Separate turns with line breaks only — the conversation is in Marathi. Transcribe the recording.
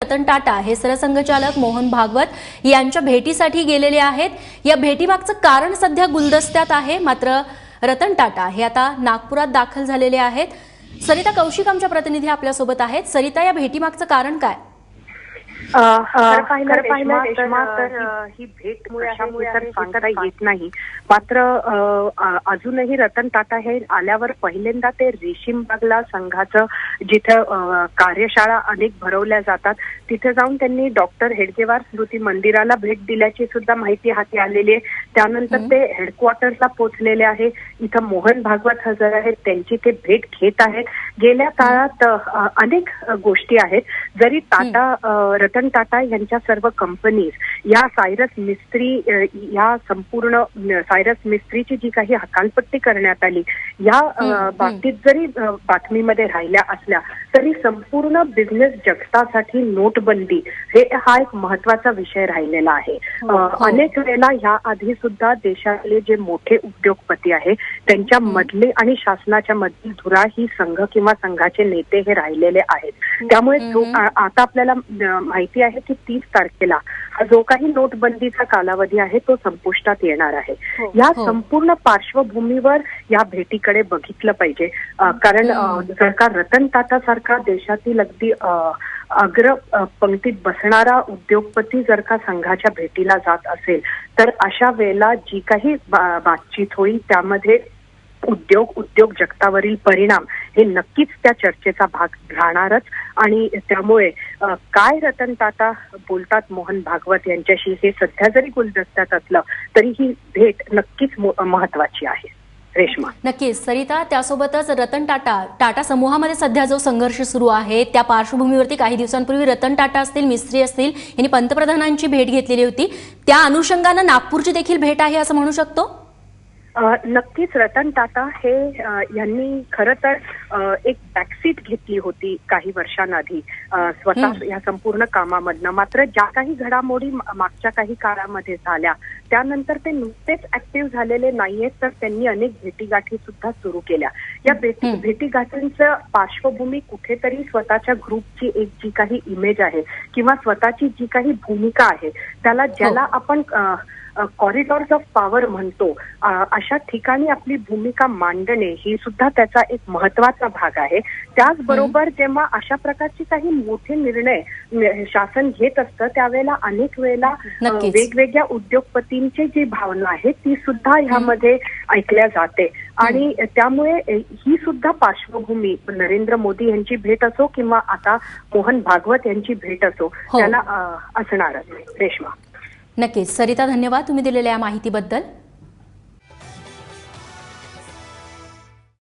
रतन टाटा हे सरसंघचालक मोहन भागवत यांच्या भेटीसाठी गेलेले आहेत। या भेटीमागचं कारण सध्या गुलदस्त्यात आहे। मात्र रतन टाटा हे आता नागपुरात दाखल झालेले आहेत। सरिता कौशिक आमच्या प्रतिनिधी आपल्या सोबत आहेत। सरिता, या भेटीमागचं कारण काय?
खरं पाहिलं तर ही भेट कशामुळे तर सांगता येत नाही। मात्र अजूनही रतन टाटा हे आल्यावर पहिल्यांदा ते रेशीमबागला संघाचं जिथं कार्यशाळा अनेक भरवल्या जातात तिथे जाऊन त्यांनी डॉक्टर हेडगेवार स्मृती मंदिराला भेट दिल्याची सुद्धा माहिती हाती आलेली आहे। त्यानंतर ते हेडक्वार्टरला पोहोचलेले आहे। इथं मोहन भागवत हजर आहेत, त्यांची ते भेट घेत आहेत। गेल्या काळात अनेक गोष्टी आहेत। जरी रतन टाटा यांच्या सर्व कंपनीज या सायरस मिस्त्री या संपूर्ण सायरस मिस्त्रीची जी काही हकालपट्टी करण्यात आली या बाबतीत जरी बातमीमध्ये राहिल्या असल्या तरी संपूर्ण बिझनेस जगतासाठी नोटबंदी हा एक महत्वाचा विषय राहिलेला आहे। अनेक वेळेला या आधी सुद्धा देशातले जे मोठे उद्योगपती आहेत त्यांच्या मधले आणि शासनाच्या मधील धुरा ही संघ किंवा संघाचे नेते हे राहिलेले आहेत। त्यामुळे आता आपल्याला माहिती आहे की 30 तारखेला जो काही नोटबंदीचा कालावधी आहे तो संपुष्टात येणार आहे। या संपूर्ण पार्श्वभूमीवर या भेटीकडे बघितलं पाहिजे। कारण जर का रतन टाटा सारखा देशातील अगदी अग्र पंक्तीत बसणारा उद्योगपती जर का संघाच्या भेटीला जात असेल तर अशा वेळेला जी काही बातचीत होईल त्यामध्ये उद्योग जगतावरील परिणाम हे नक्कीच त्या चर्चेचा भाग राहणारच। आणि त्यामुळे काय रतन टाटा बोलतात मोहन भागवत यांच्याशी हे सध्या जरी गुलदस्त्यात असलं तरी ही भेट नक्कीच महत्वाची आहे। रेश्मा,
नक्कीच सरिता, त्यासोबतच रतन टाटा समूहामध्ये सध्या जो संघर्ष सुरू आहे त्या पार्श्वभूमीवरती काही दिवसांपूर्वी रतन टाटा असतील, मिस्त्री असतील यांनी पंतप्रधानांची भेट घेतलेली होती। त्या अनुषंगाने नागपूरची देखील भेट आहे असं म्हणू शकतो?
नक्कीच रतन टाटा हे यांनी खरं तर एक बॅकसीट घेतली होती काही वर्षांआधी स्वतः या संपूर्ण कामामधनं। मात्र ज्या काही घडामोडी मागच्या काही काळामध्ये झाल्या त्यानंतर ते नुकतेच ऍक्टिव्ह झालेले नाहीयेत तर त्यांनी अनेक भेटीगाठी सुद्धा सुरू केल्या। या भेटीगाठींचं पार्श्वभूमी कुठेतरी स्वतःच्या ग्रुपची एक जी काही इमेज आहे किंवा स्वतःची जी काही भूमिका आहे ज्याला आपण कॉरिडॉर्स ऑफ पॉवर म्हणतो अशा ठिकाणी आपली भूमिका मांडणे ही सुद्धा त्याचा एक महत्वाचा भाग आहे। त्याचबरोबर जेव्हा अशा प्रकारची काही मोठे निर्णय शासन घेत असतं त्यावेळेला अनेक वेळेला वेगवेगळ्या उद्योगपतींची जी भावना आहे ती सुद्धा ह्यामध्ये ऐकल्या जाते। आणि त्यामुळे ही सुद्धा पार्श्वभूमी नरेंद्र मोदी यांची भेट असो किंवा आता मोहन भागवत यांची भेट असो त्याला असणारच। रेश्मा,
नक्कीच सरिता, धन्यवाद तुम्ही दिलेल्या या माहितीबद्दल।